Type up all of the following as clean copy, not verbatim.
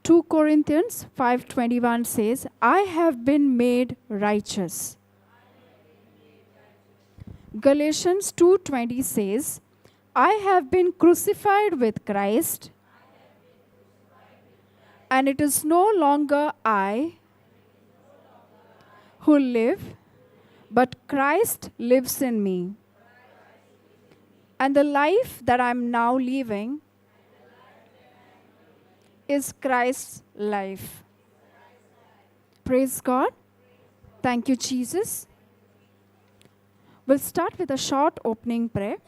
2 Corinthians 5:21 says, I have been made righteous. Galatians 2:20 says, I have been crucified with Christ, and it is no longer I who live, but Christ lives in me. And the life that I'm now living is Christ's life. Praise God. Thank you, Jesus. We'll start with a short opening prayer.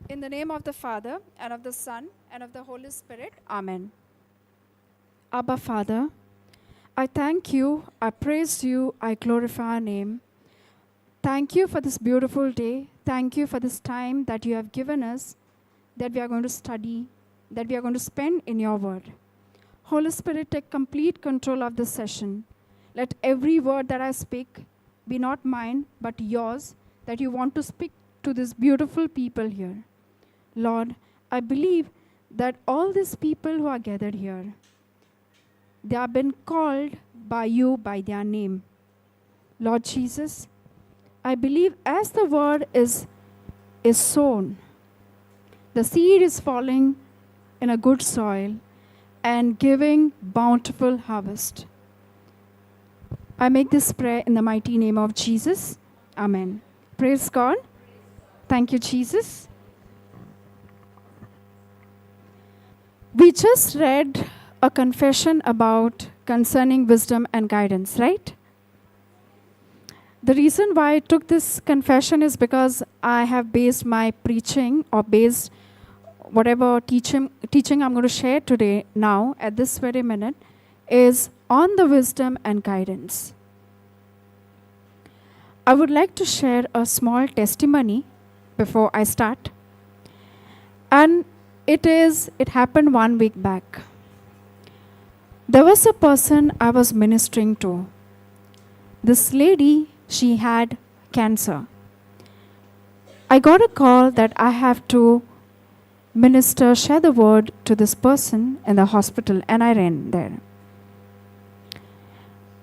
In the name of the Father, and of the Son, and of the Holy Spirit. Amen. Abba, Father, I thank you, I praise you, I glorify your name. Thank you for this beautiful day. Thank you for this time that you have given us, that we are going to study, that we are going to spend in your word. Holy Spirit, take complete control of this session. Let every word that I speak be not mine, but yours, that you want to speak to these beautiful people here. Lord, I believe that all these people who are gathered here, they have been called by you by their name. Lord Jesus, I believe as the word is sown, the seed is falling in a good soil and giving bountiful harvest. I make this prayer in the mighty name of Jesus. Amen. Praise God. Thank you, Jesus. We just read a confession about concerning wisdom and guidance, right? The reason why I took this confession is because I have based my preaching, or based whatever teaching I'm going to share today now at this very minute, is on the wisdom and guidance. I would like to share a small testimony before I start. And it happened 1 week back. There was a person I was ministering to. This lady, she had cancer. I got a call that I have to share the word to this person in the hospital, and I ran there.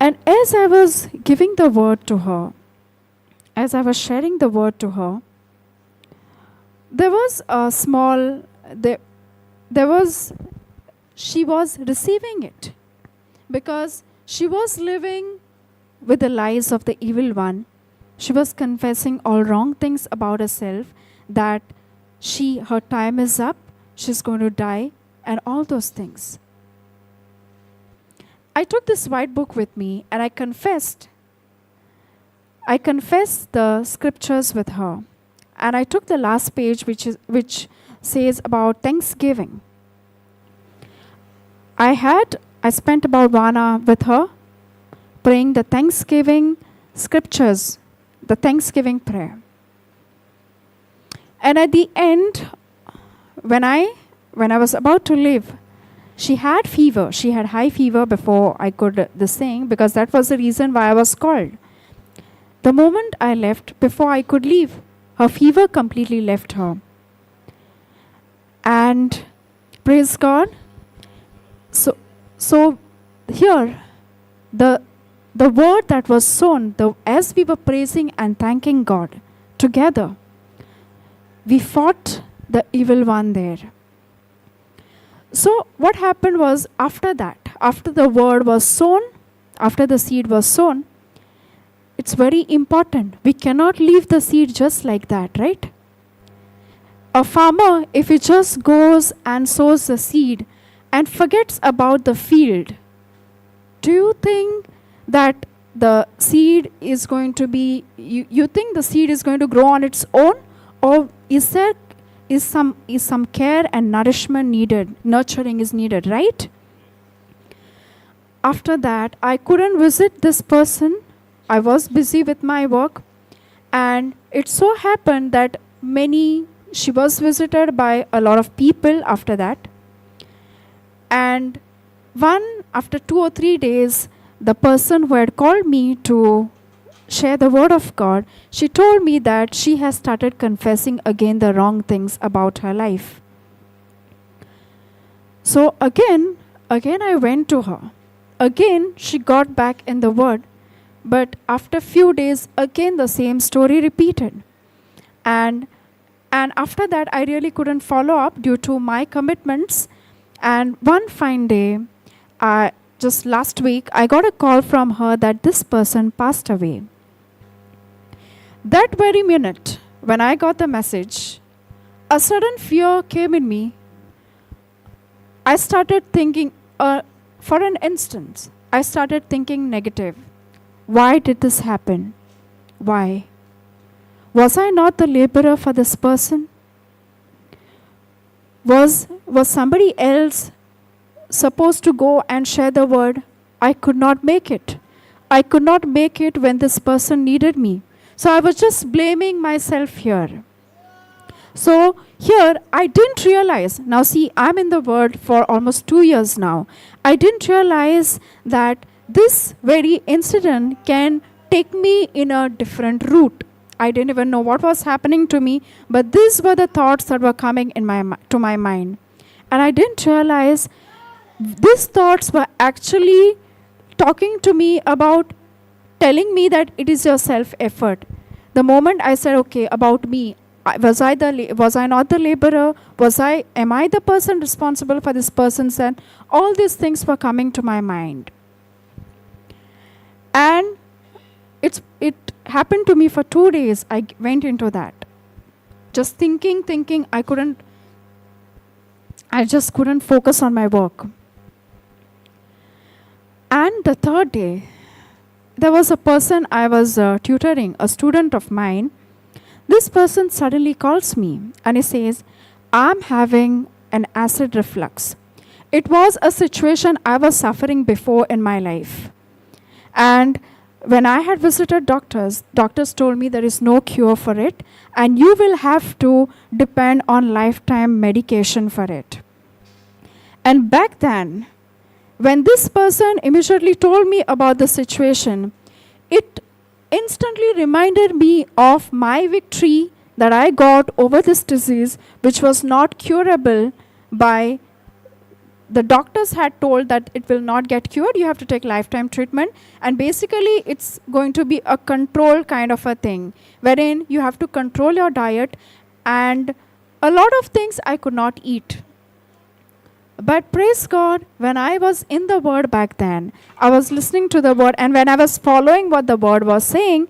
And as I was giving the word to her, as I was sharing the word to her, there was a small, she was receiving it, because she was living with the lies of the evil one. She was confessing all wrong things about herself, that her time is up, she's going to die, and all those things. I took this white book with me, and I confessed the scriptures with her. And I took the last page, which says about Thanksgiving. I spent about 1 hour with her praying the Thanksgiving scriptures, the Thanksgiving prayer. And at the end, when I was about to leave, she had fever. She had high fever before I could sing, because that was the reason why I was called. The moment I left, before I could leave, her fever completely left her. And praise God. So here, the word that was sown, as we were praising and thanking God together, we fought the evil one there. So what happened was, after that, after the word was sown, after the seed was sown, it's very important. We cannot leave the seed just like that, right? A farmer, if he just goes and sows the seed and forgets about the field, do you think that the seed is going to be, you think the seed is going to grow on its own? Or is some care and nourishment needed, nurturing is needed, right? After that, I couldn't visit this person. I was busy with my work, and it so happened that she was visited by a lot of people after that. And after 2 or 3 days, the person who had called me to share the word of God, she told me that she has started confessing again the wrong things about her life. So again, Again, I went to her. Again, she got back in the word. But after few days, again the same story repeated. And after that, I really couldn't follow up due to my commitments. And one fine day, just last week, I got a call from her that this person passed away. That very minute, when I got the message, a sudden fear came in me. I started thinking, for an instant, I started thinking negative. Why did this happen? Why? Was I not the laborer for this person? Was somebody else supposed to go and share the word? I could not make it. I could not make it when this person needed me. So I was just blaming myself here. So here I didn't realize, now see, I'm in the word for almost 2 years now. I didn't realize that this very incident can take me in a different route. I didn't even know what was happening to me, but these were the thoughts that were coming to my mind. And I didn't realize these thoughts were actually talking to me about telling me that it is your self-effort. The moment I said, okay, about me, was I not the laborer? Am I the person responsible for this person's sin? All these things were coming to my mind. And it happened to me for 2 days. I went into that. Just thinking, I just couldn't focus on my work. And the third day, there was a person I was tutoring, a student of mine. This person suddenly calls me and he says, I'm having an acid reflux. It was a situation I was suffering before in my life. And when I had visited doctors told me there is no cure for it and you will have to depend on lifetime medication for it. And back then, when this person immediately told me about the situation, it instantly reminded me of my victory that I got over this disease, which was not curable by the doctors had told that it will not get cured, you have to take lifetime treatment. And basically, it's going to be a control kind of a thing, wherein you have to control your diet. And a lot of things I could not eat. But praise God, when I was in the word back then, I was listening to the word, and when I was following what the word was saying,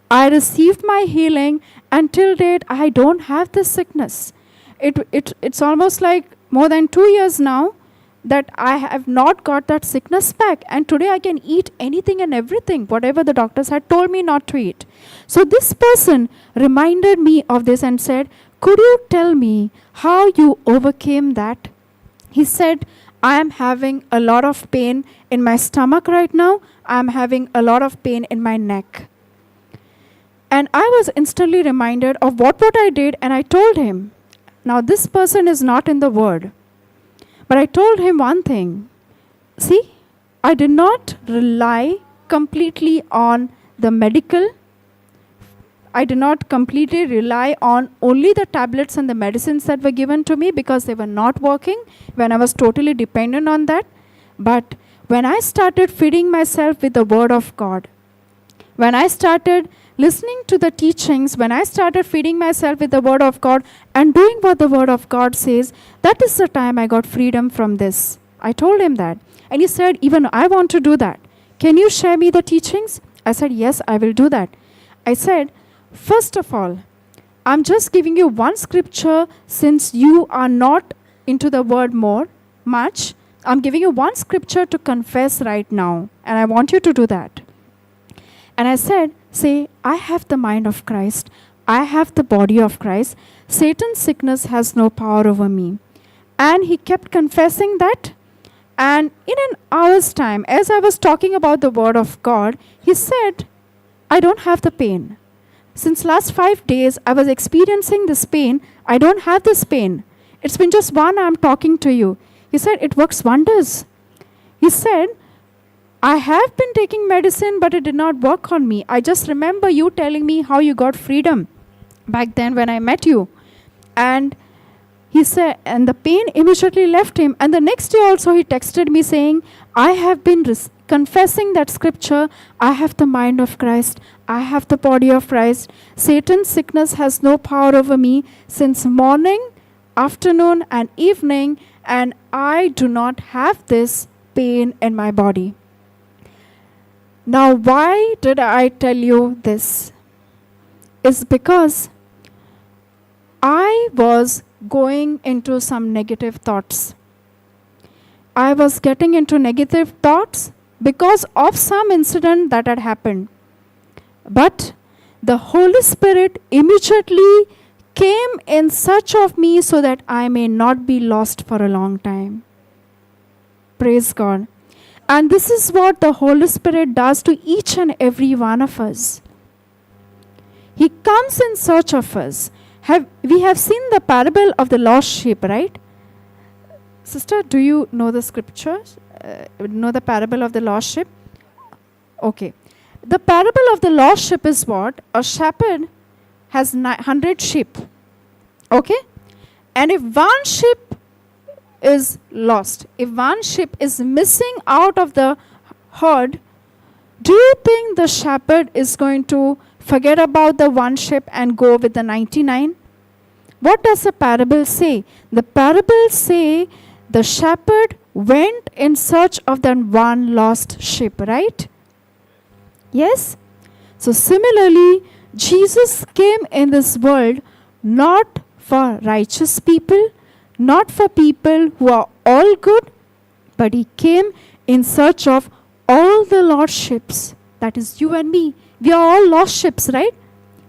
I received my healing, and till date, I don't have this sickness. It's almost like more than 2 years now that I have not got that sickness back. And today I can eat anything and everything, whatever the doctors had told me not to eat. So this person reminded me of this and said, could you tell me how you overcame that? He said, I am having a lot of pain in my stomach right now. I am having a lot of pain in my neck. And I was instantly reminded of what I did, and I told him. Now this person is not in the word. But I told him one thing. See, I did not rely completely on the medical. I did not completely rely on only the tablets and the medicines that were given to me because they were not working when I was totally dependent on that. But when I started feeding myself with the word of God, when I started listening to the teachings, when I started feeding myself with the word of God and doing what the word of God says, that is the time I got freedom from this. I told him that. And he said, even I want to do that. Can you share me the teachings? I said, yes, I will do that. I said, first of all, I'm just giving you one scripture since you are not into the word much. I'm giving you one scripture to confess right now. And I want you to do that. And I said, say, I have the mind of Christ. I have the body of Christ. Satan's sickness has no power over me. And he kept confessing that. And in an hour's time, as I was talking about the word of God, he said, I don't have the pain. Since last 5 days, I was experiencing this pain. I don't have this pain. It's been just one I'm talking to you. He said, it works wonders. He said, I have been taking medicine, but it did not work on me. I just remember you telling me how you got freedom back then when I met you. And He said, and the pain immediately left him. And the next day also he texted me saying, I have been confessing that scripture. I have the mind of Christ. I have the body of Christ. Satan's sickness has no power over me since morning, afternoon, and evening, and I do not have this pain in my body. Now, why did I tell you this? It's because I was going into some negative thoughts. I was getting into negative thoughts because of some incident that had happened. But the Holy Spirit immediately came in search of me so that I may not be lost for a long time. Praise God. And this is what the Holy Spirit does to each and every one of us. He comes in search of us. We have seen the parable of the lost sheep, right? Sister, do you know the scriptures? Know the parable of the lost sheep? Okay. The parable of the lost sheep is what? A shepherd has 100 sheep. Okay? And if one sheep is lost, if one sheep is missing out of the herd, do you think the shepherd is going to forget about the one sheep and go with the 99? What does the parable say? The parable say the shepherd went in search of that one lost sheep, right? Yes? So similarly, Jesus came in this world not for righteous people, not for people who are all good, but he came in search of all the lost sheep. That is you and me. We are all lost sheep, right?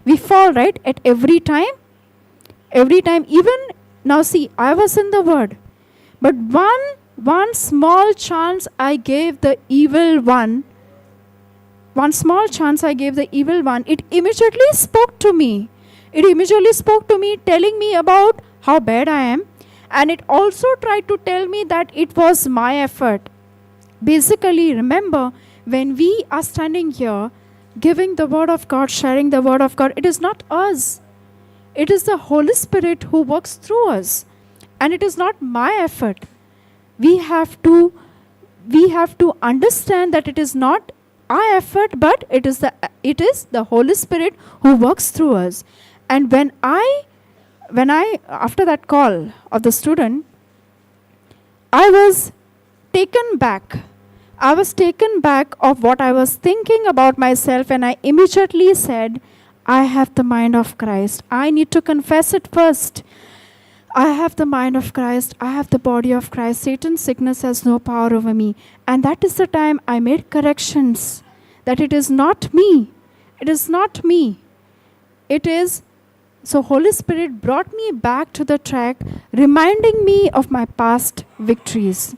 We fall, right? At every time. Every time. Even now, see, I was in the word. But one small chance I gave the evil one. One small chance I gave the evil one. It immediately spoke to me. It immediately spoke to me, telling me about how bad I am. And it also tried to tell me that it was my effort. Basically, remember, when we are standing here, giving the word of God, sharing the word of God, it is not us. It is the Holy Spirit who works through us. And it is not my effort. We have to understand that it is not our effort, but it is the Holy Spirit who works through us. And when I after that call of the student, I was taken back. I was taken back of what I was thinking about myself, and I immediately said, I have the mind of Christ. I need to confess it first. I have the mind of Christ. I have the body of Christ. Satan's sickness has no power over me. And that is the time I made corrections. That it is not me. It is not me. It is. So Holy Spirit brought me back to the track, reminding me of my past victories.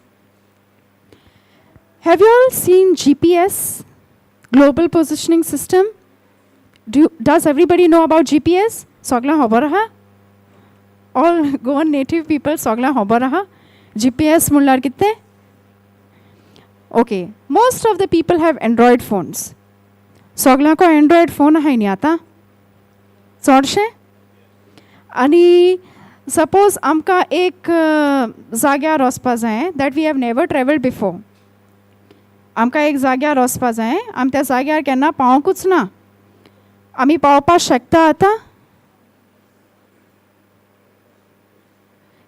Have you all seen GPS? Global Positioning System? Does everybody know about GPS? Sogla hobaraha? All Goan native people sogla hobaraha? GPS mullar kitte? Okay. Most of the people have Android phones. Sogla ko Android phone hai nahi aata? Sorshe? Ani suppose amka ek zagya rospa jaye that we have never traveled before. आमका एक जाग्यार वचपा जाय आम त्या जाग्यार केन्ना पावोंकूच ना आमी पावपाक शकता आतां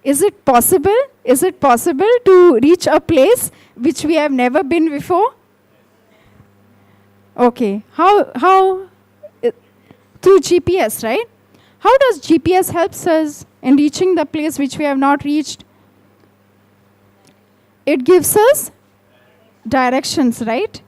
Is it possible to reach a place which we have never been before? Okay. How through GPS, right? How does GPS helps us in reaching the place which we have not reached? It gives us directions, right?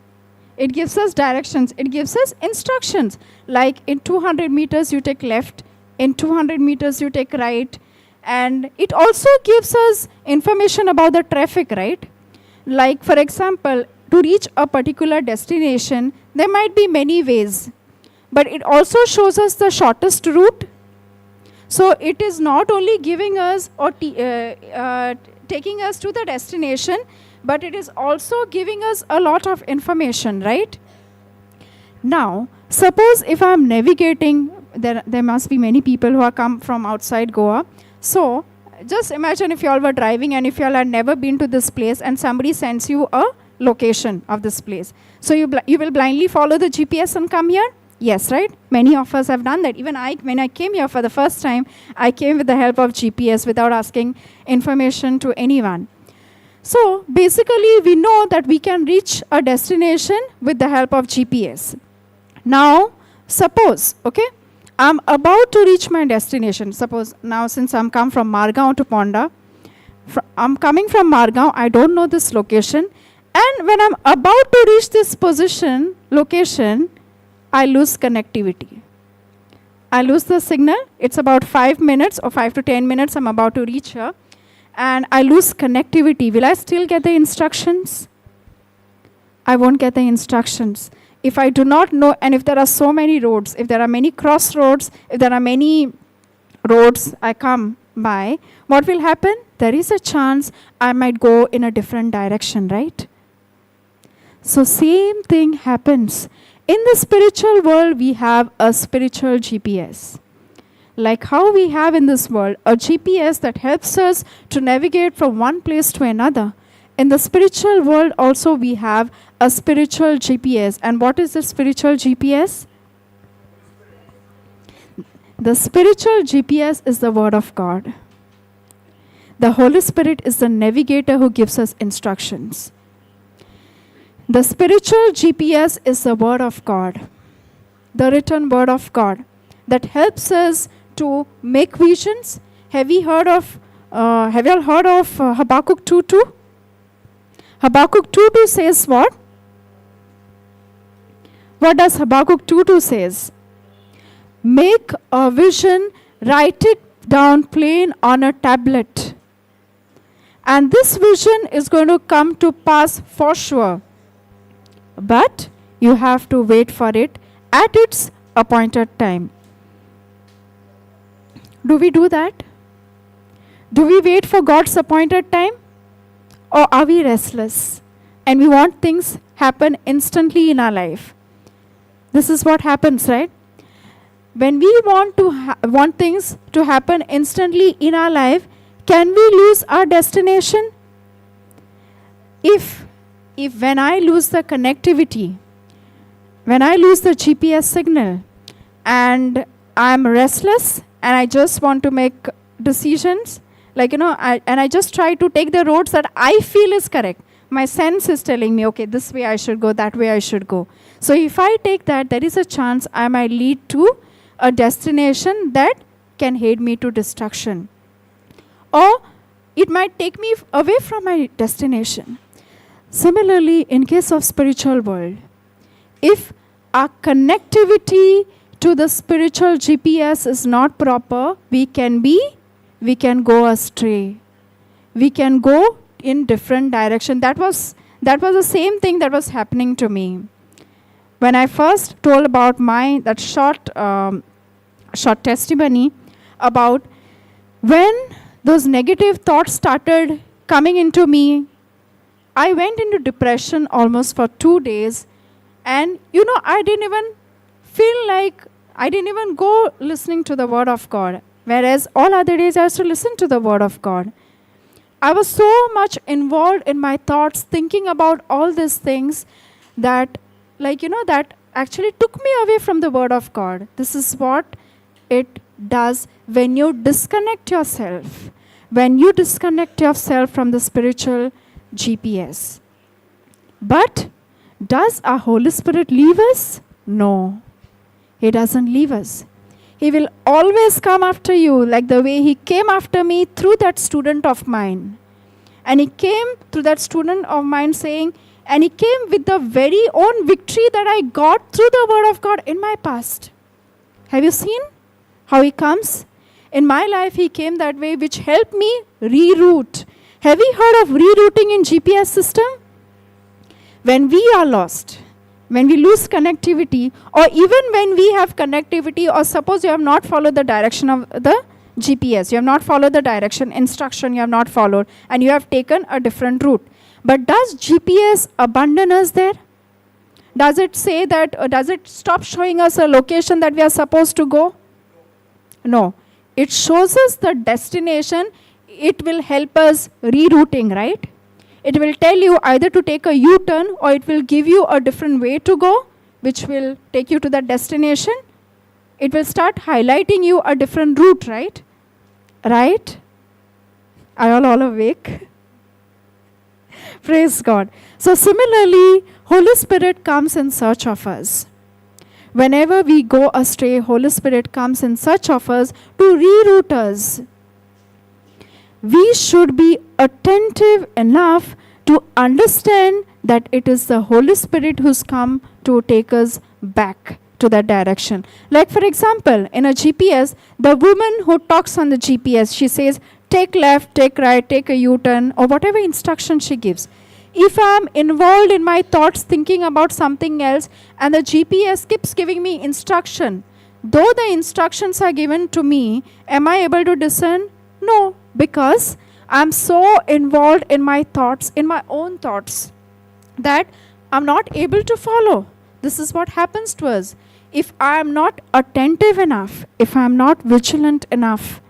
It gives us directions. It gives us instructions. Like in 200 meters you take left, in 200 meters you take right. And it also gives us information about the traffic, right? Like for example, to reach a particular destination, there might be many ways. But it also shows us the shortest route. So it is not only giving us or taking us to the destination, but it is also giving us a lot of information, right? Now, suppose if I am navigating, there must be many people who are come from outside Goa. So, just imagine if you all were driving and if you all had never been to this place and somebody sends you a location of this place. So you will blindly follow the GPS and come here? Yes, right? Many of us have done that. Even when I came here for the first time, I came with the help of GPS without asking information to anyone. So basically, we know that we can reach a destination with the help of GPS. Now, suppose, okay, I'm about to reach my destination. Suppose now, since I'm come from Margaon to Ponda, I'm coming from Margaon, I don't know this location. And when I'm about to reach this location, I lose connectivity. I lose the signal. It's about 5 minutes or 5 to 10 minutes I'm about to reach here. And I lose connectivity. Will I still get the instructions? I won't get the instructions. If I do not know, and if there are so many roads, if there are many crossroads, if there are many roads I come by, what will happen? There is a chance I might go in a different direction, right? So same thing happens. In the spiritual world, we have a spiritual GPS. Like how we have in this world a GPS that helps us to navigate from one place to another. In the spiritual world also we have a spiritual GPS. And what is the spiritual GPS? The spiritual GPS is the Word of God. The Holy Spirit is the navigator who gives us instructions. The spiritual GPS is the Word of God, the written Word of God that helps us to make visions. Have you all heard of Habakkuk 2:2? Habakkuk 2:2 says what? What does Habakkuk 2:2 says? Make a vision, write it down plain on a tablet. And this vision is going to come to pass for sure. But you have to wait for it at its appointed time. Do we do that? Do we wait for God's appointed time? Or are we restless and we want things happen instantly in our life? This is what happens, right? When we want things to happen instantly in our life, can we lose our destination? If when I lose the connectivity, when I lose the GPS signal, and I'm restless and I just want to make decisions, I just try to take the roads that I feel is correct. My sense is telling me, okay, this way I should go, that way I should go. So if I take that, there is a chance I might lead to a destination that can lead me to destruction. Or it might take me away from my destination. Similarly, in case of spiritual world, if our connectivity to the spiritual GPS is not proper, we can go astray. We can go in different direction. That was the same thing that was happening to me. When I first told about that short testimony about when those negative thoughts started coming into me, I went into depression almost for 2 days. And I didn't even go listening to the Word of God. Whereas all other days I used to listen to the Word of God. I was so much involved in my thoughts, thinking about all these things that, that actually took me away from the Word of God. This is what it does when you disconnect yourself. When you disconnect yourself from the spiritual GPS. But does our Holy Spirit leave us? No. He doesn't leave us. He will always come after you, like the way He came after me through that student of mine. And He came through that student of mine saying, and He came with the very own victory that I got through the Word of God in my past. Have you seen how He comes? In my life, He came that way, which helped me reroute. Have you heard of rerouting in GPS system? When we are lost, when we lose connectivity, or even when we have connectivity, or suppose you have not followed the direction of the GPS, you have not followed the direction, instruction you have not followed, and you have taken a different route. But does GPS abandon us there? Does it say that, does it stop showing us a location that we are supposed to go? No. It shows us the destination. it will help us rerouting, right? It will tell you either to take a U-turn or it will give you a different way to go, which will take you to that destination. It will start highlighting you a different route, right? Right? Are you all awake? Praise God. So similarly, Holy Spirit comes in search of us. Whenever we go astray, Holy Spirit comes in search of us to reroute us. We should be attentive enough to understand that it is the Holy Spirit who's come to take us back to that direction. Like for example, in a GPS, the woman who talks on the GPS, she says, take left, take right, take a U-turn, or whatever instruction she gives. If I'm involved in my thoughts thinking about something else and the GPS keeps giving me instruction, though the instructions are given to me, am I able to discern? No, because I'm so involved in my thoughts, in my own thoughts, that I'm not able to follow. This is what happens to us. If I am not attentive enough, if I am not vigilant enough,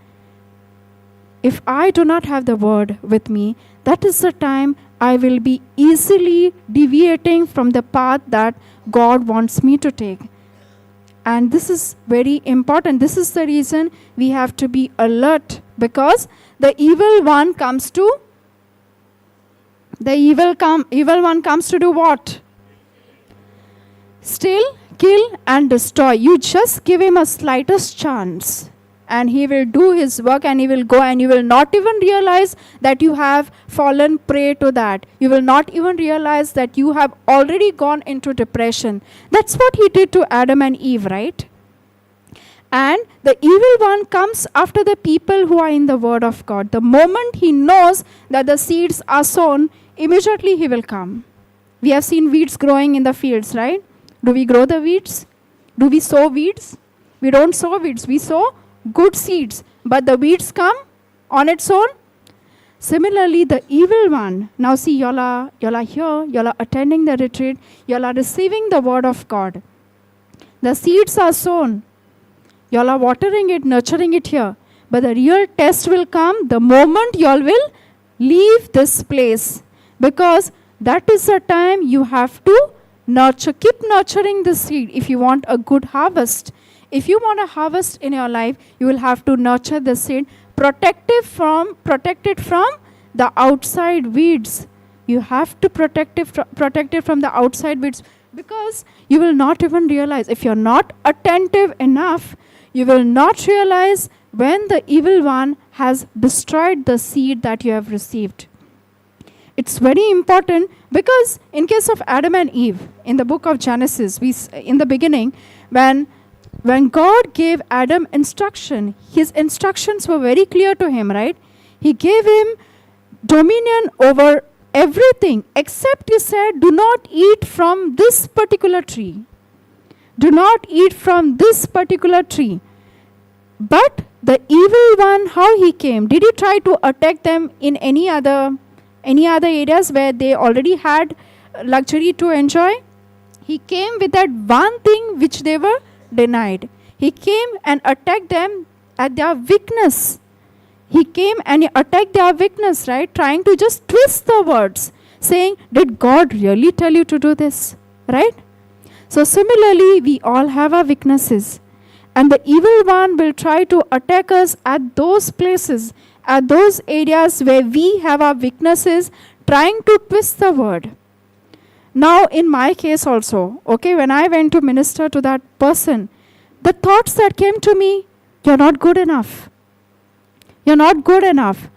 if I do not have the word with me, that is the time I will be easily deviating from the path that God wants me to take. And this is very important. This is the reason we have to be alert, because the evil one comes to do what? Steal, kill, and destroy. You just give him a slightest chance, and he will do his work, and he will go, and you will not even realize that you have fallen prey to that. You will not even realize that you have already gone into depression. That's what he did to Adam and Eve, right? And the evil one comes after the people who are in the word of God. The moment he knows that the seeds are sown, immediately he will come. We have seen weeds growing in the fields, right? Do we grow the weeds? Do we sow weeds? We don't sow weeds. We sow good seeds. But the weeds come on its own. Similarly, the evil one. Now see, y'all are here. Y'all are attending the retreat. Y'all are receiving the word of God. The seeds are sown. Y'all are watering it, nurturing it here. But the real test will come the moment y'all will leave this place. Because that is the time you have to nurture, keep nurturing the seed if you want a good harvest. If you want a harvest in your life, you will have to nurture the seed, protect it from the outside weeds. You have to protect it from the outside weeds, because you will not even realize. If you're not attentive enough, you will not realize when the evil one has destroyed the seed that you have received. It's very important, because in case of Adam and Eve, in the book of Genesis, in the beginning, when God gave Adam instruction, his instructions were very clear to him, right? He gave him dominion over everything, except he said, do not eat from this particular tree. Do not eat from this particular tree. But the evil one, how he came? Did he try to attack them in any other areas where they already had luxury to enjoy? He came with that one thing which they were denied. He came and attacked them at their weakness. He came and attacked their weakness, right? Trying to just twist the words, saying, did God really tell you to do this? Right? So similarly, we all have our weaknesses. And the evil one will try to attack us at those places, at those areas where we have our weaknesses, trying to twist the word. Now, in my case also, okay, when I went to minister to that person, the thoughts that came to me, you're not good enough. You're not good enough.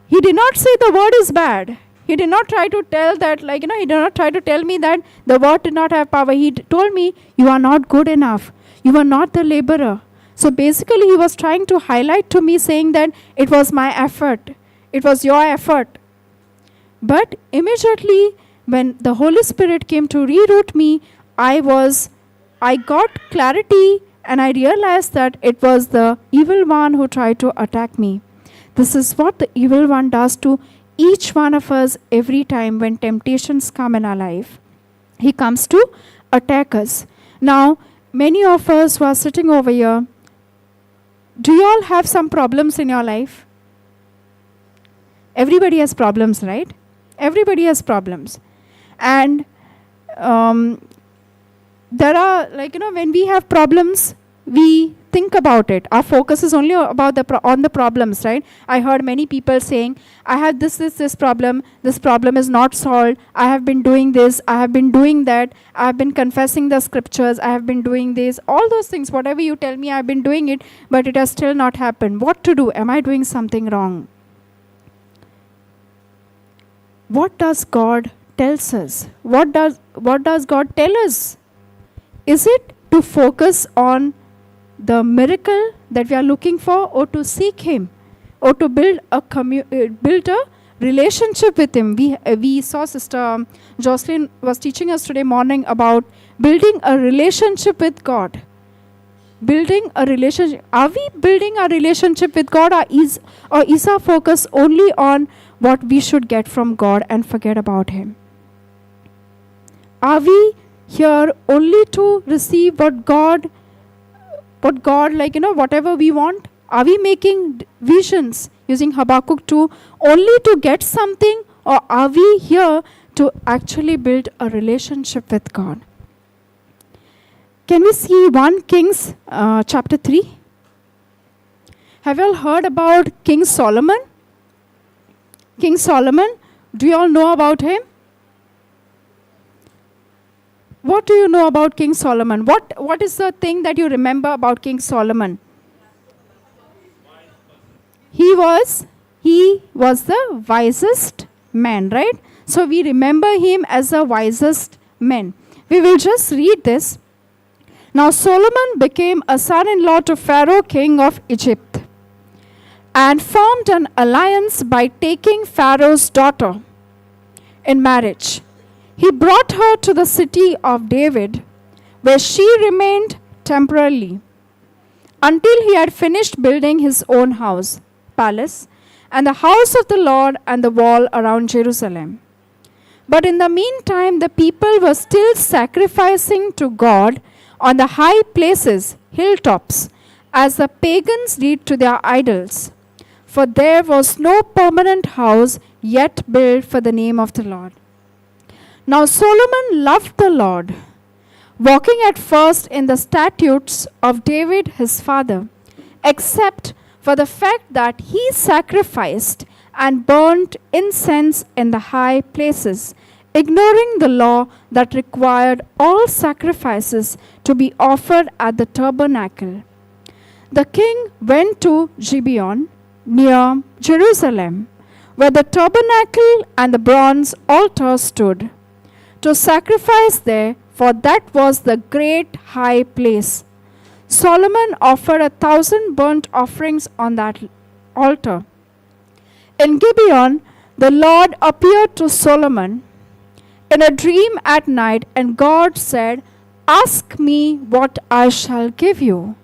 He did not say the word is bad. He did not try to tell that, he did not try to tell me that the word did not have power. He told me, you are not good enough. You are not the laborer. So basically, he was trying to highlight to me, saying that it was my effort. It was your effort. But immediately, when the Holy Spirit came to reroute me, I got clarity, and I realized that it was the evil one who tried to attack me. This is what the evil one does to each one of us every time when temptations come in our life. He comes to attack us. Now, many of us who are sitting over here, do you all have some problems in your life? Everybody has problems, right? Everybody has problems. And there are, when we have problems, we think about it. Our focus is only about on the problems, right? I heard many people saying, I have this problem. This problem is not solved. I have been doing this. I have been doing that. I have been confessing the scriptures. I have been doing this. All those things, whatever you tell me, I have been doing it, but it has still not happened. What to do? Am I doing something wrong? What does God tells us? What does God tell us? Is it to focus on the miracle that we are looking for, or to seek Him, or to build a relationship with Him? We saw Sister Jocelyn was teaching us today morning about building a relationship with God. Building a relationship. Are we building a relationship with God, or is our focus only on what we should get from God and forget about Him? Are we here only to receive what God, whatever we want? Are we making visions using Habakkuk 2 only to get something, or are we here to actually build a relationship with God? Can we see 1 Kings chapter 3? Have you all heard about King Solomon? King Solomon, do you all know about him? What do you know about King Solomon? What is the thing that you remember about King Solomon? He was the wisest man, right? So we remember him as the wisest man. We will just read this. Now Solomon became a son-in-law to Pharaoh, king of Egypt, and formed an alliance by taking Pharaoh's daughter in marriage. He brought her to the city of David, where she remained temporarily until he had finished building his own house, palace, and the house of the Lord and the wall around Jerusalem. But in the meantime, the people were still sacrificing to God on the high places, hilltops, as the pagans did to their idols. For there was no permanent house yet built for the name of the Lord. Now Solomon loved the Lord, walking at first in the statutes of David his father, except for the fact that he sacrificed and burnt incense in the high places, ignoring the law that required all sacrifices to be offered at the tabernacle. The king went to Gibeon, near Jerusalem, where the tabernacle and the bronze altar stood, to sacrifice there, for that was the great high place. Solomon offered 1,000 burnt offerings on that altar. In Gibeon, the Lord appeared to Solomon in a dream at night, and God said, "Ask me what I shall give you."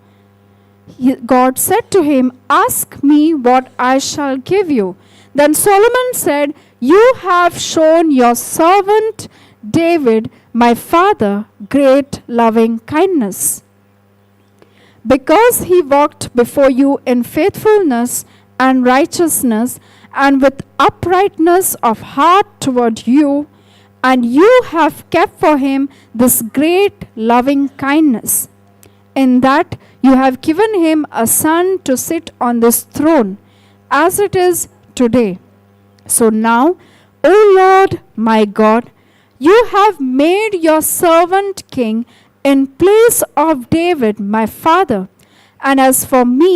God said to him, "Ask me what I shall give you." Then Solomon said, "You have shown your servant David, my father, great loving kindness, because he walked before you in faithfulness and righteousness and with uprightness of heart toward you, and you have kept for him this great loving kindness, in that you have given him a son to sit on this throne, as it is today. So now, O Lord my God, you have made your servant king in place of David my father, and as for me,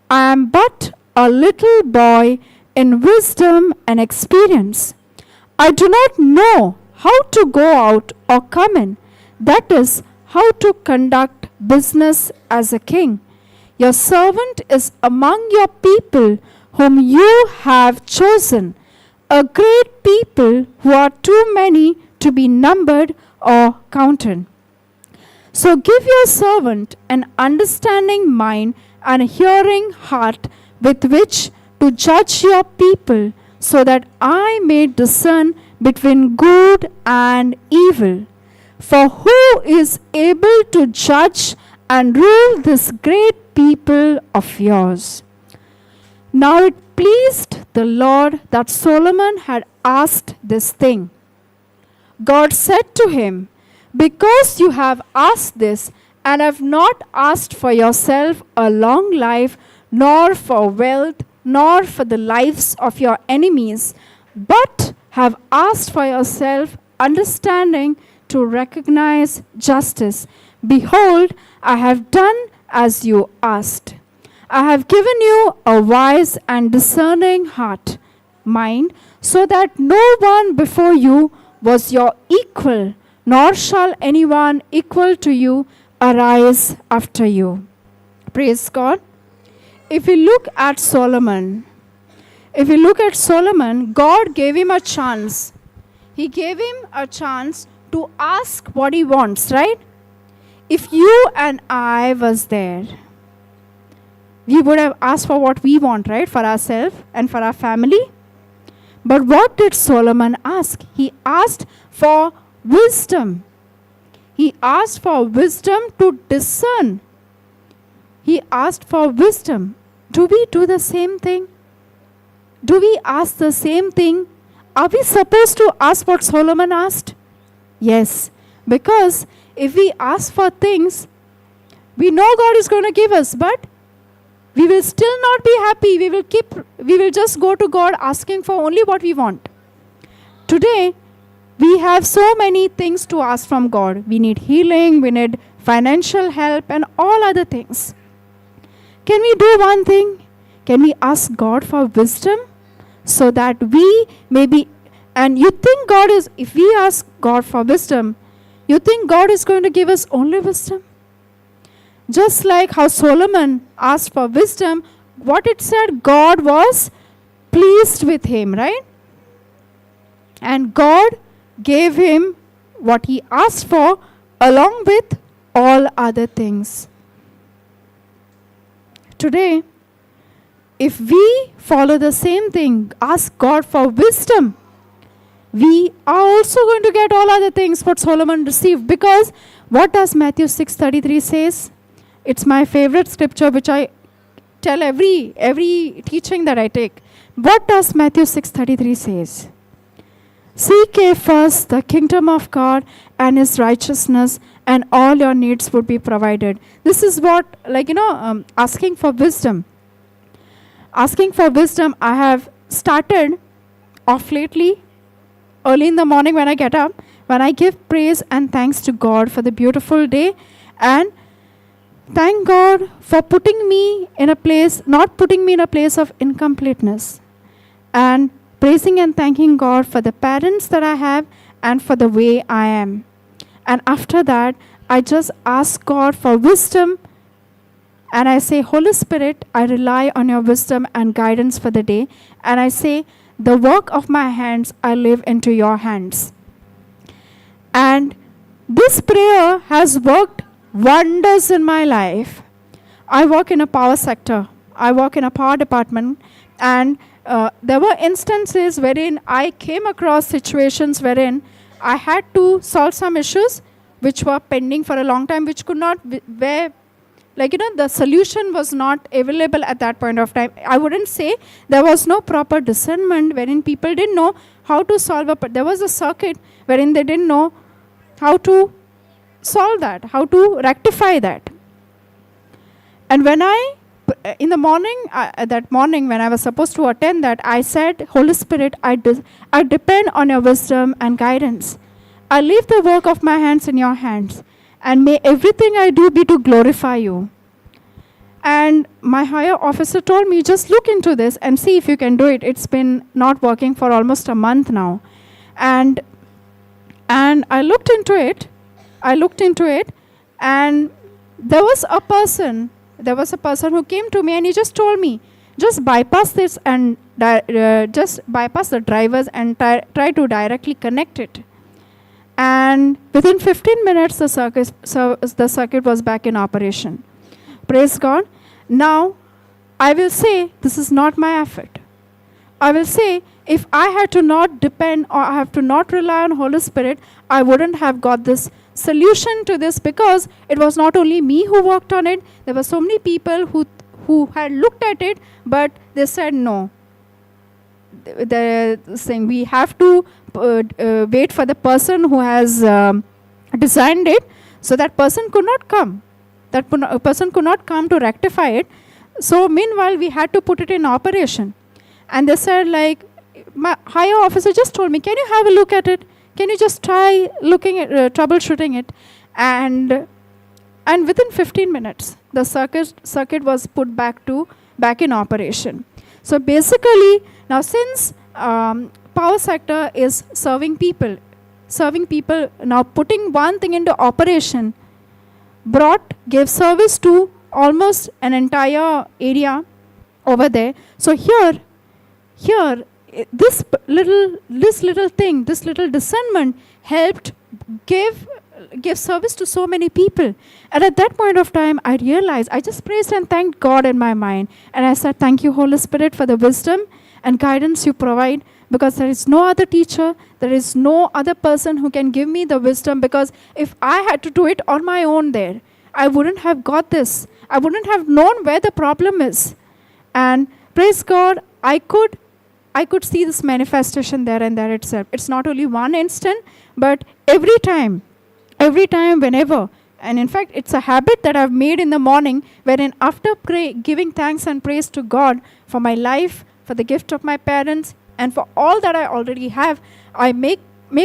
I am but a little boy in wisdom and experience. I do not know how to go out or come in, that is, how to conduct business as a king. Your servant is among your people whom you have chosen, a great people who are too many to be numbered or counted. So give your servant an understanding mind and a hearing heart with which to judge your people, so that I may discern between good and evil. For who is able to judge and rule this great people of yours? Now it pleased the Lord that Solomon had asked this thing. God said to him, because you have asked this, and have not asked for yourself a long life, nor for wealth, nor for the lives of your enemies, but have asked for yourself understanding to recognize justice. Behold, I have done as you asked. I have given you a wise and discerning heart, mind, so that no one before you was your equal, nor shall anyone equal to you arise after you. Praise God. If we look at Solomon, God gave him a chance. He gave him a chance to ask what he wants, right? If you and I was there, we would have asked for what we want, right? For ourselves and for our family. But what did Solomon ask? He asked for wisdom. He asked for wisdom to discern. He asked for wisdom. Do we do the same thing? Do we ask the same thing? Are we supposed to ask what Solomon asked? Yes. Because if we ask for things, we know God is going to give us, but we will still not be happy. We will just go to God asking for only what we want. Today, we have so many things to ask from God. We need healing, we need financial help, and all other things. Can we do one thing? Can we ask God for wisdom so that we may be, and you think God is, if we ask God for wisdom, you think God is going to give us only wisdom? Just like how Solomon asked for wisdom, what it said, God was pleased with him, right? And God gave him what he asked for along with all other things. Today, if we follow the same thing, ask God for wisdom, we are also going to get all other things what Solomon received. Because what does Matthew 6:33 says? It's my favorite scripture which I tell every teaching that I take. What does Matthew 6:33 says? Seek ye first the kingdom of God and his righteousness, and all your needs would be provided. This is what, asking for wisdom. Asking for wisdom, I have started off lately, early in the morning when I get up, when I give praise and thanks to God for the beautiful day, and thank God for putting me in a place, not putting me in a place of incompleteness, and praising and thanking God for the parents that I have and for the way I am. And after that, I just ask God for wisdom, and I say, Holy Spirit, I rely on your wisdom and guidance for the day. And I say, the work of my hands, I live into your hands. And this prayer has worked wonders in my life. I work in a power sector. I work in a power department. And there were instances wherein I came across situations wherein I had to solve some issues which were pending for a long time, which could not, where, the solution was not available at that point of time. I wouldn't say there was no proper discernment wherein people didn't know how to solve there was a circuit wherein they didn't know how to solve that, how to rectify that. And when in the morning, that morning when I was supposed to attend that, I said, Holy Spirit, I depend on your wisdom and guidance. I leave the work of my hands in your hands, and may everything I do be to glorify you. And my higher officer told me, just look into this and see if you can do it. It's been not working for almost a month now. And I looked into it, and there was a person who came to me and he just told me, just bypass this and just bypass the drivers and try to directly connect it. And within 15 minutes, the circuit was back in operation. Praise God. Now, I will say, this is not my effort. I will say, if I had to not depend or I have to not rely on Holy Spirit, I wouldn't have got this solution to this, because it was not only me who worked on it. There were so many people who had looked at it, but they said no. they're saying we have to wait for the person who has designed it. So that person could not come. That person could not come to rectify it. So meanwhile, we had to put it in operation. And they said, like, my higher officer just told me, can you have a look at it? Can you just try looking at troubleshooting it? And within 15 minutes, the circuit was put back in operation. So basically, now since power sector is serving people, now putting one thing into operation gave service to almost an entire area over there. So here, this little thing, this little discernment helped give service to so many people. And at that point of time, I realized, I just praised and thanked God in my mind. And I said, thank you, Holy Spirit, for the wisdom and guidance you provide, because there is no other teacher, there is no other person who can give me the wisdom, because if I had to do it on my own there, I wouldn't have got this. I wouldn't have known where the problem is. And praise God, I could see this manifestation there and there itself. It's not only one instant, but every time, whenever. And in fact, it's a habit that I've made in the morning, wherein after giving thanks and praise to God for my life, for the gift of my parents, and for all that I already have, I make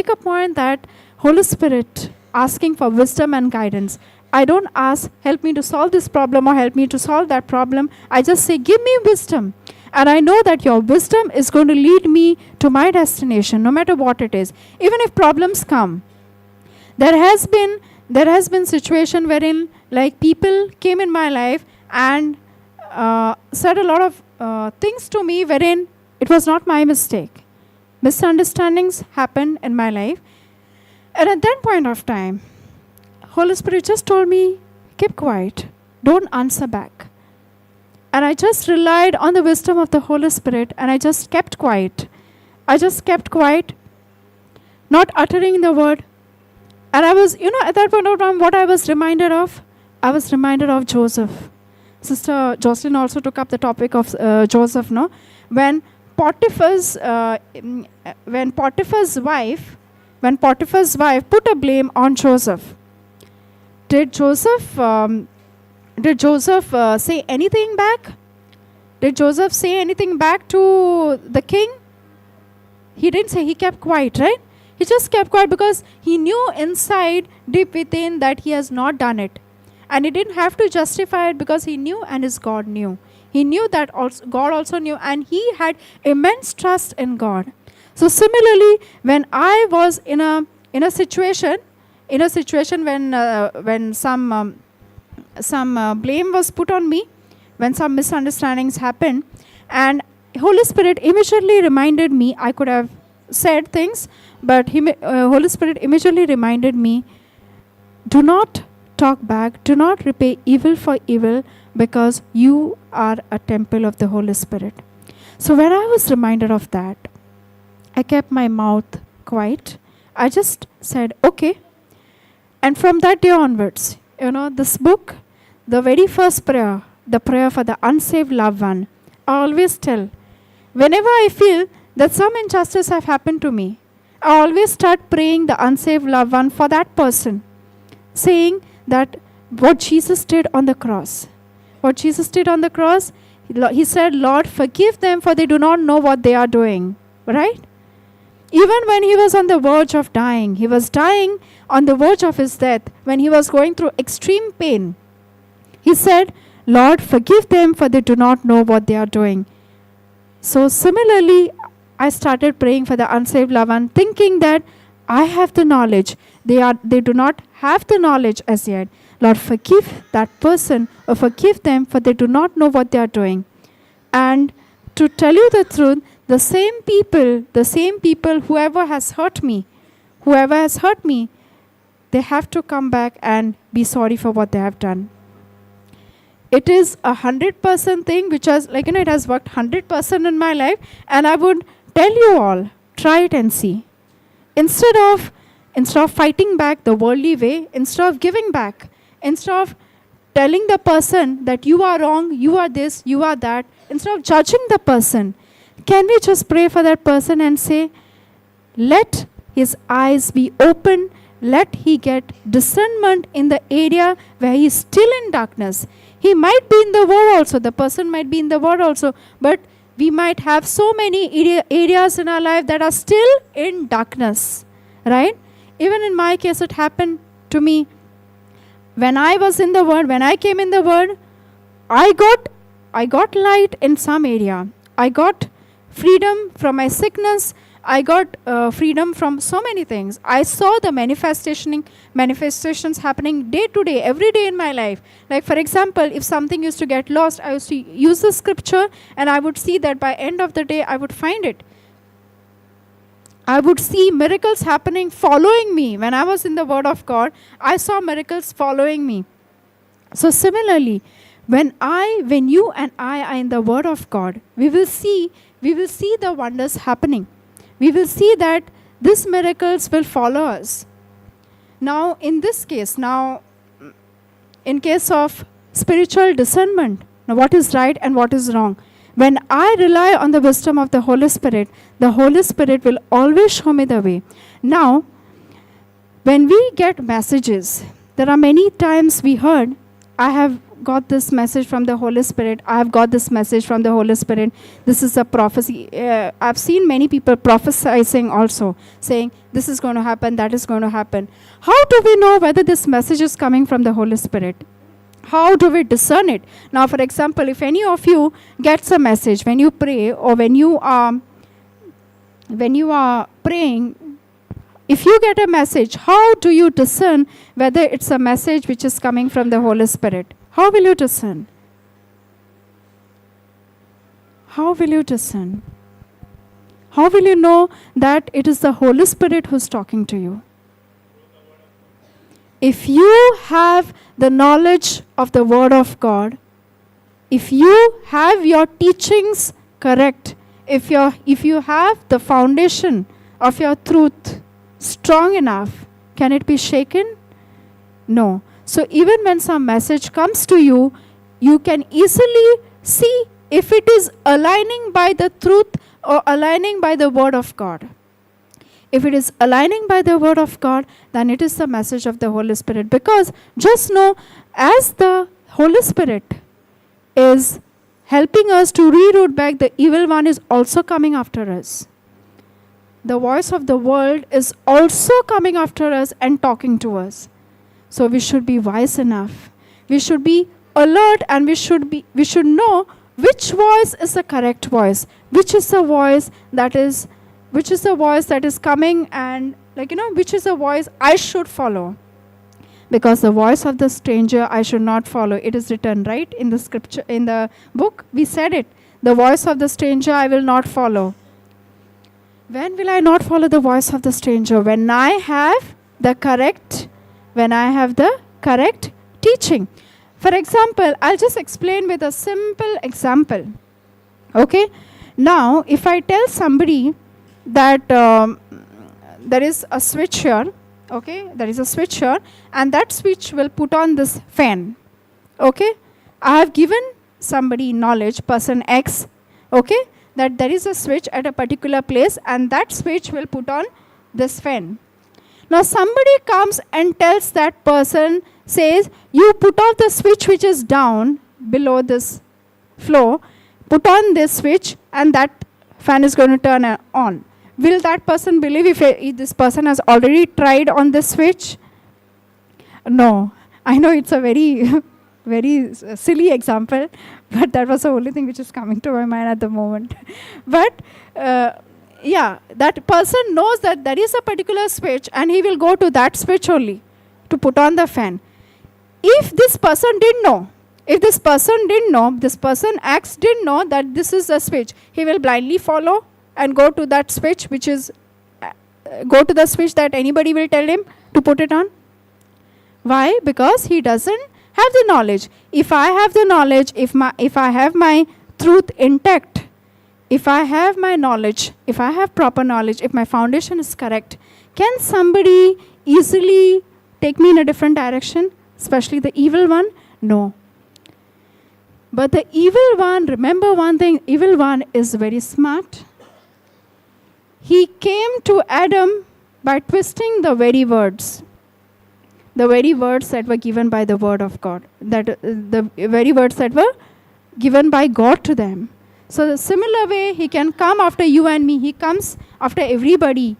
a point that Holy Spirit, asking for wisdom and guidance. I don't ask, help me to solve this problem or help me to solve that problem. I just say, give me wisdom. And I know that your wisdom is going to lead me to my destination, no matter what it is. Even if problems come. There has been situation wherein, like, people came in my life and said a lot of things to me wherein it was not my mistake. Misunderstandings happened in my life. And at that point of time, Holy Spirit just told me, keep quiet. Don't answer back. And I just relied on the wisdom of the Holy Spirit, and I just kept quiet. Not uttering the word. And I was, at that point of time, what I was reminded of? I was reminded of Joseph. Sister Jocelyn also took up the topic of Joseph, no? When Potiphar's wife put a blame on Joseph, did Joseph say anything back? Did Joseph say anything back to the king? He didn't say. He kept quiet, right? He just kept quiet because he knew inside, deep within, that he has not done it. And he didn't have to justify it because he knew and his God knew. He knew that God also knew, and he had immense trust in God. So similarly, when I was in a situation when some blame was put on me, when some misunderstandings happened, and Holy Spirit immediately reminded me, I could have said things, but Holy Spirit immediately reminded me, do not talk back, do not repay evil for evil, because you are a temple of the Holy Spirit. So when I was reminded of that, I kept my mouth quiet. I just said, okay. And from that day onwards, this book, the very first prayer, the prayer for the unsaved loved one, I always tell, whenever I feel that some injustice have happened to me, I always start praying the unsaved loved one for that person, saying that what Jesus did on the cross. What Jesus did on the cross, he said, Lord, forgive them, for they do not know what they are doing. Right? Even when he was on the verge of dying, he was dying on the verge of his death, when he was going through extreme pain, he said, Lord, forgive them, for they do not know what they are doing. So similarly, I started praying for the unsaved loved one, thinking that I have the knowledge. They do not have the knowledge as yet. Lord, forgive that person, or forgive them, for they do not know what they are doing. And to tell you the truth, the same people, whoever has hurt me, they have to come back and be sorry for what they have done. It is 100% thing which has, it has worked 100% in my life, and I would tell you all, try it and see. Instead of fighting back the worldly way, instead of giving back, instead of telling the person that you are wrong, you are this, you are that, instead of judging the person, Can we just pray for that person and say, let his eyes be open, let he get discernment in the area where he is still in darkness. He might be in the word also, the person might be in the word also, but we might have so many areas in our life that are still in darkness, right? Even in my case, it happened to me. When I was in the word, when I came in the word, I got light in some area. I got freedom from my sickness. I got freedom from so many things. I saw the manifestations happening day to day, every day in my life. Like, for example, if something used to get lost, I used to use the scripture and I would see that by end of the day, I would find it. I would see miracles happening, following me. When I was in the Word of God, I saw miracles following me. So similarly, when you and I are in the Word of God, we will see the wonders happening. We will see that these miracles will follow us. Now, in this case, in case of spiritual discernment, now what is right and what is wrong? When I rely on the wisdom of the Holy Spirit will always show me the way. Now, when we get messages, there are many times we heard, I have got this message from the Holy Spirit. I have got this message from the Holy Spirit. This is a prophecy. I've seen many people prophesying also, saying, this is going to happen, that is going to happen. How do we know whether this message is coming from the Holy Spirit? How do we discern it? Now, for example, if any of you gets a message when you pray or when you are praying, if you get a message, how do you discern whether it's a message which is coming from the Holy Spirit? How will you discern? How will you discern? How will you know that it is the Holy Spirit who's talking to you? If you have the knowledge of the Word of God, if you have your teachings correct, if you have the foundation of your truth strong enough, can it be shaken? No. So even when some message comes to you, you can easily see if it is aligning by the truth or aligning by the Word of God. If it is aligning by the Word of God, then it is the message of the Holy Spirit. Because just know, as the Holy Spirit is helping us to reroute back, the evil one is also coming after us. The voice of the world is also coming after us and talking to us. So we should be wise enough. We should be alert, and we should know which voice is the correct voice, which is the voice that is coming, and which is the voice I should follow. Because the voice of the stranger I should not follow. It is written, right, in the scripture, in the book, we said it. The voice of the stranger I will not follow. When will I not follow the voice of the stranger? When I have the correct teaching. For example, I'll just explain with a simple example. Okay? Now, if I tell somebody that there is a switch here, okay? There is a switch here, and that switch will put on this fan. Okay? I have given somebody knowledge, person X, okay, that there is a switch at a particular place, and that switch will put on this fan. Now somebody comes and tells that person, says, you put off the switch which is down below this floor, put on this switch, and that fan is going to turn on. Will that person believe if this person has already tried on the switch? No. I know it's a very, very silly example, but that was the only thing which is coming to my mind at the moment. But that person knows that there is a particular switch, and he will go to that switch only to put on the fan. If this person didn't know, this person X didn't know that this is a switch, he will blindly follow and go to that switch, go to the switch that anybody will tell him to put it on. Why? Because he doesn't have the knowledge. If I have the knowledge, if I have my truth intact, if I have my knowledge, if I have proper knowledge, if my foundation is correct, can somebody easily take me in a different direction, especially the evil one? No. But the evil one, remember one thing, evil one is very smart. He came to Adam by twisting the very words that were given by the word of God, the very words that were given by God to them. So the similar way, he can come after you and me. He comes after everybody.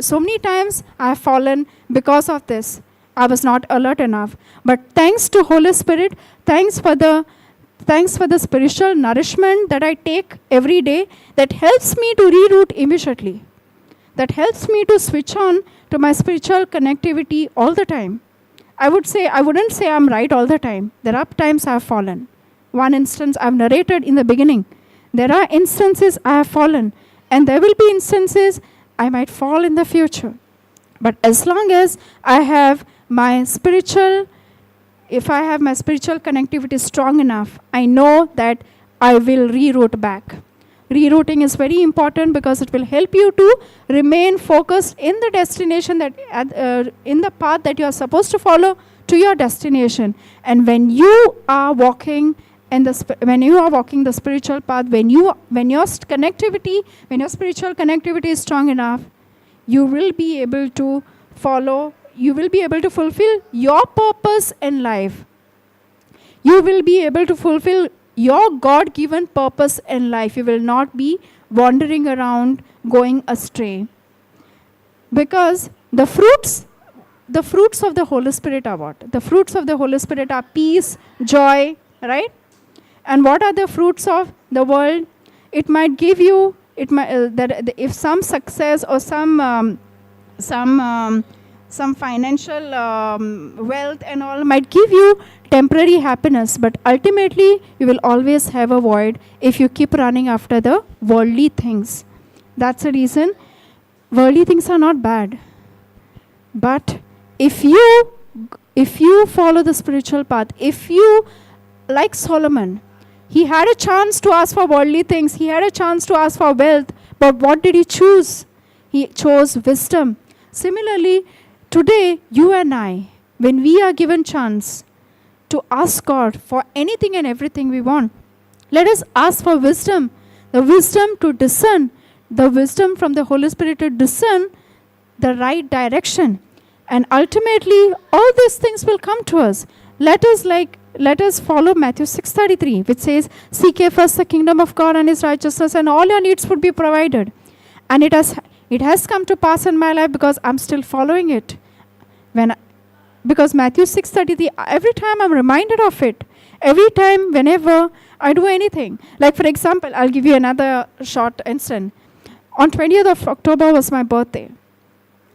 So many times I have fallen because of this. I was not alert enough. But thanks to Holy Spirit, thanks for the spiritual nourishment that I take every day, that helps me to reroute immediately. That helps me to switch on to my spiritual connectivity all the time. I wouldn't say I'm right all the time. There are times I have fallen. One instance I've narrated in the beginning. There are instances I have fallen, and there will be instances I might fall in the future. But as long as I have my spiritual connectivity strong enough, I know that I will reroute back. Rerouting is very important because it will help you to remain focused in the destination in the path that you are supposed to follow to your destination. And when you are walking the spiritual path, when your spiritual connectivity is strong enough, you will be able to fulfill your purpose in life. You will be able to fulfill your God-given purpose in life. You will not be wandering around going astray. Because the fruits of the Holy Spirit are what? The fruits of the Holy Spirit are peace, joy, right? And what are the fruits of the world? It might give you, if some success or some financial wealth and all might give you temporary happiness, but ultimately you will always have a void if you keep running after the worldly things. That's the reason worldly things are not bad. But if you follow the spiritual path, if you, like Solomon, he had a chance to ask for worldly things, he had a chance to ask for wealth, but what did he choose? He chose wisdom. Similarly, today, you and I, when we are given chance to ask God for anything and everything we want, let us ask for wisdom, the wisdom to discern, the wisdom from the Holy Spirit to discern the right direction. And ultimately, all these things will come to us. Let us follow Matthew 6:33, which says, "Seek ye first the kingdom of God and His righteousness, and all your needs would be provided." And it has come to pass in my life because I'm still following it. Because Matthew 6:33, every time I'm reminded of it. Every time, whenever I do anything. Like, for example, I'll give you another short instance. On 20th of October was my birthday.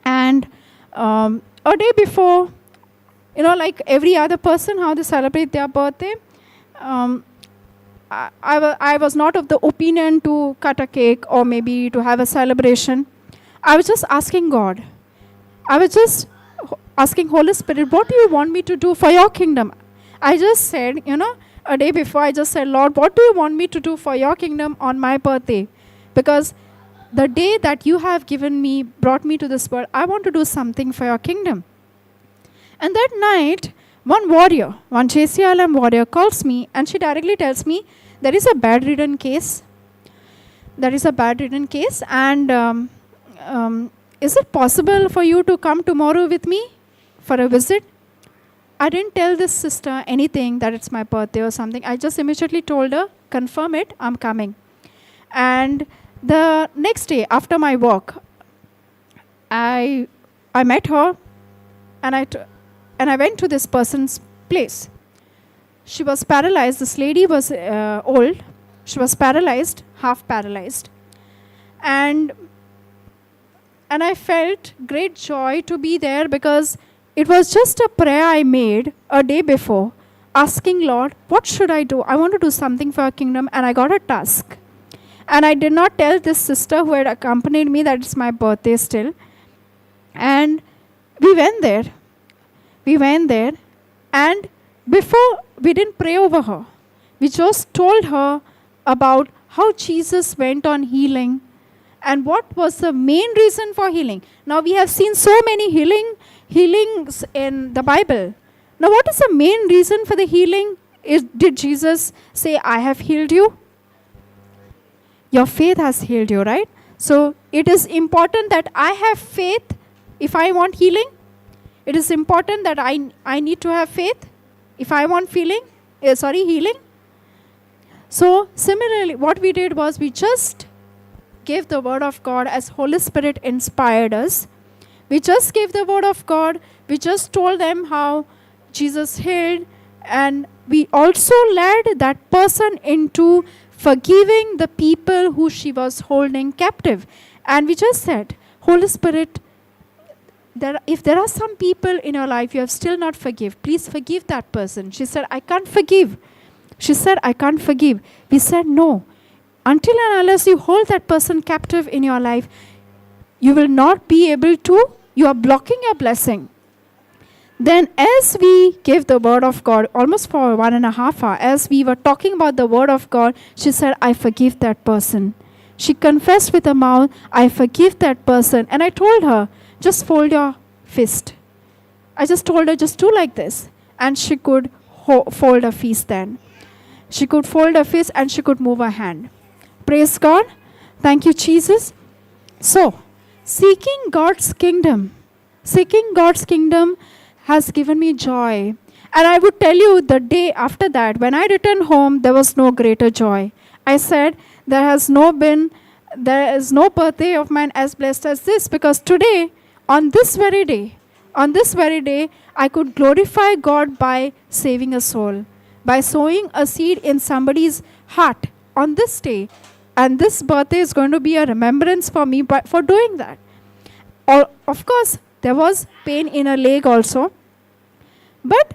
And a day before, like every other person, how they celebrate their birthday, I was not of the opinion to cut a cake or maybe to have a celebration. I was just asking God. I was just asking Holy Spirit, what do you want me to do for your kingdom? I just said, a day before, I just said, Lord, what do you want me to do for your kingdom on my birthday? Because the day that you have brought me to this world, I want to do something for your kingdom. And that night, one JCILM warrior calls me and she directly tells me, there is a bedridden case. And is it possible for you to come tomorrow with me for a visit? I didn't tell this sister anything that it's my birthday or something. I just immediately told her, confirm it, I'm coming. And the next day after my walk, I met her and I went to this person's place. She was paralyzed. This lady was old. She was paralyzed, half paralyzed. And I felt great joy to be there because it was just a prayer I made a day before, asking Lord, what should I do? I want to do something for your kingdom, and I got a task. And I did not tell this sister who had accompanied me that it's my birthday still. And we went there, and before, we didn't pray over her. We just told her about how Jesus went on healing and what was the main reason for healing. Now, we have seen so many healings in the Bible. Now, what is the main reason for the healing Did Jesus say, I have healed you? Your faith has healed you, right? So it is important that I have faith if I want healing. It is important that I need to have faith if I want healing. So similarly, what we did was we just gave the word of God as Holy Spirit inspired us. We just gave the word of God. We just told them how Jesus healed, and we also led that person into forgiving the people who she was holding captive. And we just said, Holy Spirit, if there are some people in your life you have still not forgive, please forgive that person. She said, I can't forgive. She said, I can't forgive. We said, no. Until and unless you hold that person captive in your life, you will not be able to, you are blocking your blessing. Then as we gave the word of God, almost for 1.5 hours, as we were talking about the word of God, she said, I forgive that person. She confessed with her mouth, I forgive that person. And I told her, just fold your fist. I just told her, just do like this. And she could fold her fist then. She could fold her fist and she could move her hand. Praise God. Thank you, Jesus. So, seeking God's kingdom has given me joy. And I would tell you, the day after that, when I returned home, there was no greater joy. I said, there is no birthday of mine as blessed as this, because today, on this very day, I could glorify God by saving a soul, by sowing a seed in somebody's heart on this day. And this birthday is going to be a remembrance for me for doing that. Of course, there was pain in her leg also. But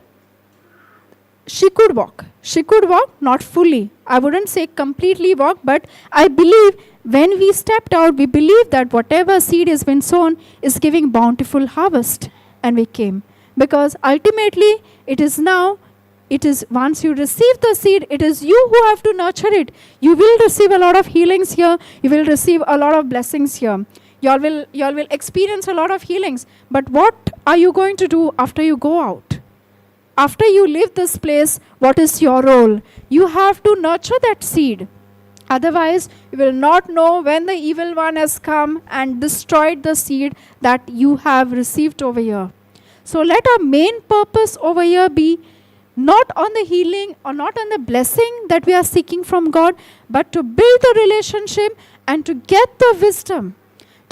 she could walk. She could walk, not fully. I wouldn't say completely walk, but I believe when we stepped out, we believe that whatever seed has been sown is giving bountiful harvest. And we came. Because ultimately, it is once you receive the seed, it is you who have to nurture it. You will receive a lot of healings here. You will receive a lot of blessings here. You all will experience a lot of healings. But what are you going to do after you go out? After you leave this place, what is your role? You have to nurture that seed. Otherwise, you will not know when the evil one has come and destroyed the seed that you have received over here. So let our main purpose over here be not on the healing or not on the blessing that we are seeking from God, but to build the relationship and to get the wisdom.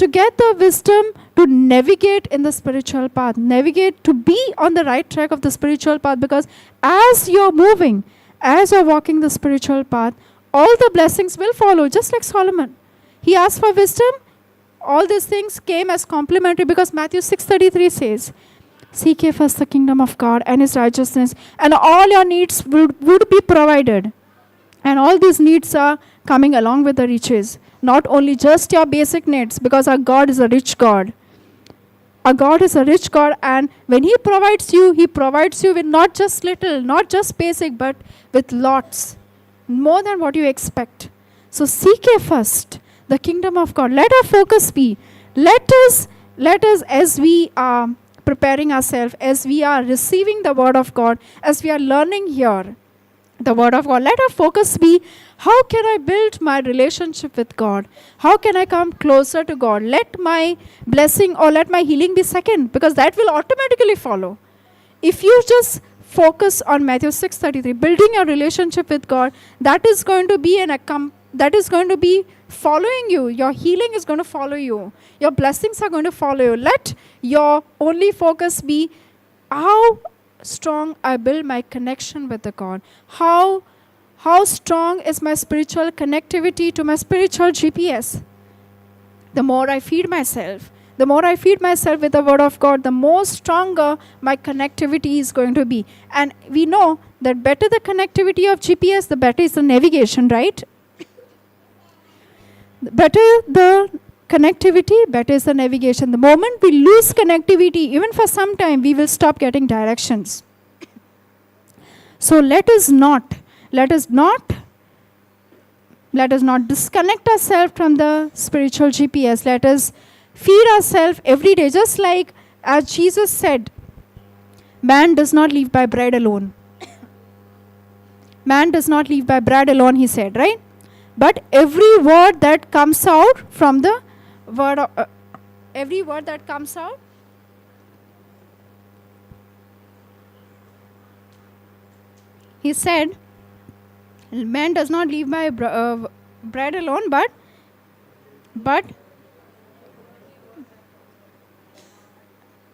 To navigate in the spiritual path, to be on the right track of the spiritual path, because as you're moving, as you're walking the spiritual path, all the blessings will follow, just like Solomon. He asked for wisdom. All these things came as complementary, because Matthew 6:33 says, seek ye first the kingdom of God and his righteousness, and all your needs would be provided. And all these needs are coming along with the riches. Not only just your basic needs, because our God is a rich God. Our God is a rich God, and when he provides you with not just little, not just basic, but with lots, more than what you expect. So seek ye first the kingdom of God. Let our focus be. Let us, as we are preparing ourselves, as we are receiving the word of God, as we are learning here the word of God, let our focus be, how can I build my relationship with God? How can I come closer to God? Let my blessing or let my healing be second, because that will automatically follow. If you just focus on Matthew 6:33, building your relationship with God, that is going to be following you. Your healing is going to follow you. Your blessings are going to follow you. Let your only focus be how strong I build my connection with the God. How strong is my spiritual connectivity to my spiritual GPS? The more I feed myself with the word of God, the more stronger my connectivity is going to be. And we know that better the connectivity of GPS, the better is the navigation, right? Better the connectivity, better is the navigation. The moment we lose connectivity, even for some time, we will stop getting directions. So let us not disconnect ourselves from the spiritual GPS. Let us feed ourselves every day, just like as Jesus said, man does not live by bread alone. Man does not live by bread alone, he said, right? But every word that comes out from the word of, every word that comes out, he said, man does not live by bread alone, but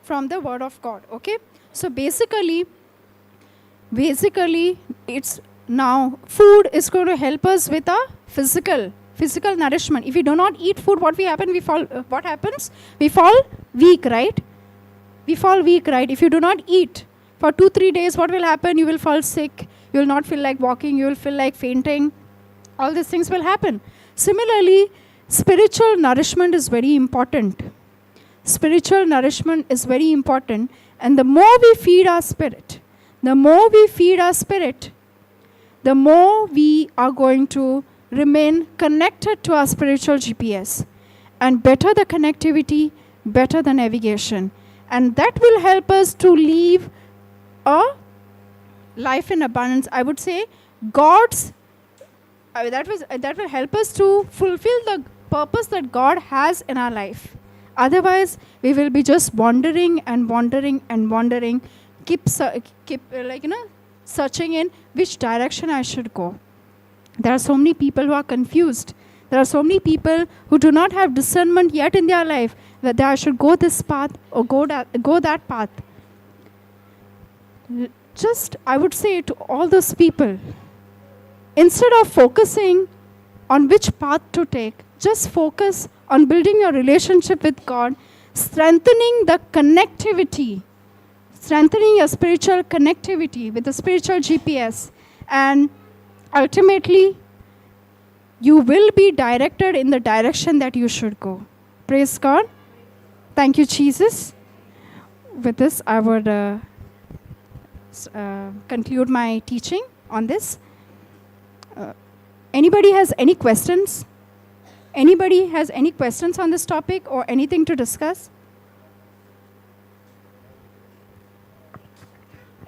from the word of God. Okay? So basically it's now food is going to help us with our physical nourishment. If we do not eat food, what happens? We fall weak, right? We fall weak, right? If you do not eat for 2-3 days, what will happen? You will fall sick. You will not feel like walking. You will feel like fainting. All these things will happen. Similarly, spiritual nourishment is very important. Spiritual nourishment is very important. And the more we feed our spirit, the more we are going to remain connected to our spiritual GPS. And better the connectivity, better the navigation. And that will help us to live a life in abundance. I would say that will help us to fulfill the purpose that God has in our life. Otherwise, we will be just wandering, keep searching in which direction I should go. There are so many people who are confused. There are so many people who do not have discernment yet in their life whether I should go this path or go that path. Just, I would say to all those people, instead of focusing on which path to take, just focus on building your relationship with God, strengthening the connectivity, strengthening your spiritual connectivity with the spiritual GPS, and ultimately, you will be directed in the direction that you should go. Praise God. Thank you, Jesus. With this, I would conclude my teaching on this. Anybody has any questions? Anybody has any questions on this topic or anything to discuss?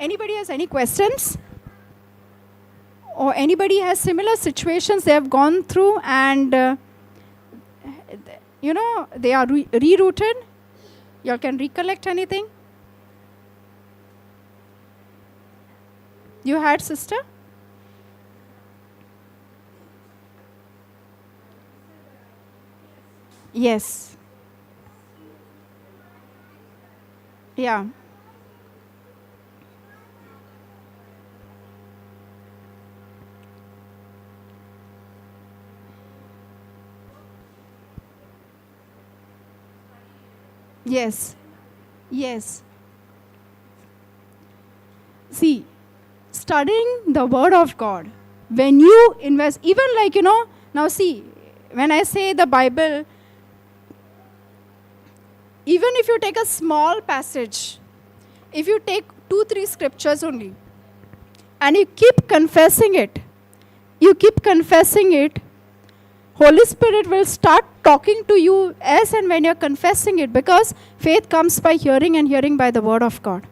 Anybody has any questions? Or anybody has similar situations they have gone through and, they are rerouted? You all can recollect anything? You had, sister? Yes. Yeah. Yes. Yes. See, studying the Word of God, when you invest, even now see, when I say the Bible, even if you take a small passage, if you take 2-3 scriptures only, and you keep confessing it, Holy Spirit will start talking to you as and when you're confessing it, because faith comes by hearing and hearing by the Word of God.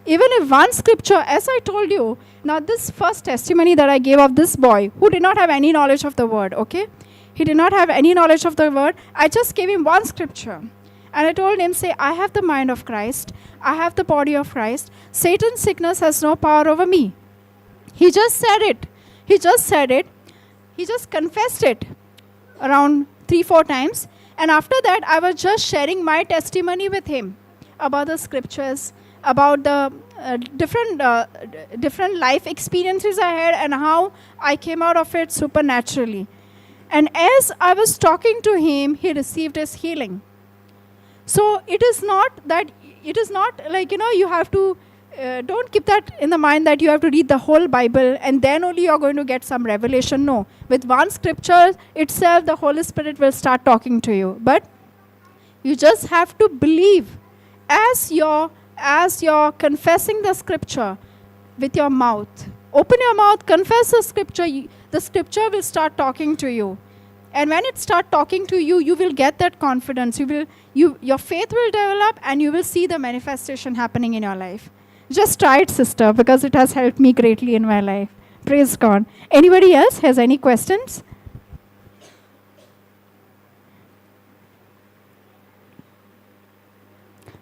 Even if one scripture, as I told you, now this first testimony that I gave of this boy who did not have any knowledge of the Word, okay? He did not have any knowledge of the Word. I just gave him one scripture. And I told him, say, I have the mind of Christ. I have the body of Christ. Satan's sickness has no power over me. He just said it. He just confessed it around 3-4 times. And after that, I was just sharing my testimony with him about the scriptures, about the different life experiences I had and how I came out of it supernaturally. And as I was talking to him, he received his healing. So it is not like, you have to, don't keep that in the mind that you have to read the whole Bible and then only you are going to get some revelation. No. With one scripture itself, the Holy Spirit will start talking to you. But you just have to believe as you're confessing the scripture with your mouth. Open your mouth, confess the scripture will start talking to you. And when it starts talking to you, you will get that confidence. Your faith will develop and you will see the manifestation happening in your life. Just try it, sister, because it has helped me greatly in my life. Praise God. Anybody else has any questions?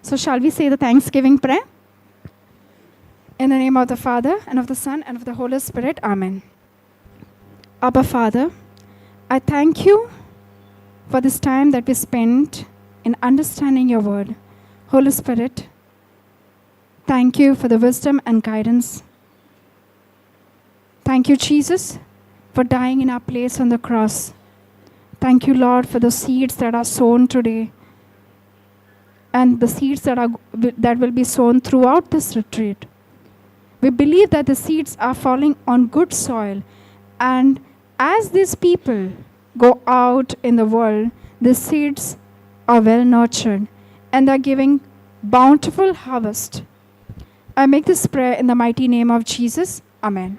So shall we say the Thanksgiving prayer? In the name of the Father, and of the Son, and of the Holy Spirit. Amen. Abba Father, I thank you for this time that we spent in understanding your word. Holy Spirit, thank you for the wisdom and guidance. Thank you, Jesus, for dying in our place on the cross. Thank you, Lord, for the seeds that are sown today and the seeds that will be sown throughout this retreat. We believe that the seeds are falling on good soil, and as these people go out in the world, the seeds are well nurtured and are giving bountiful harvest. I make this prayer in the mighty name of Jesus. Amen.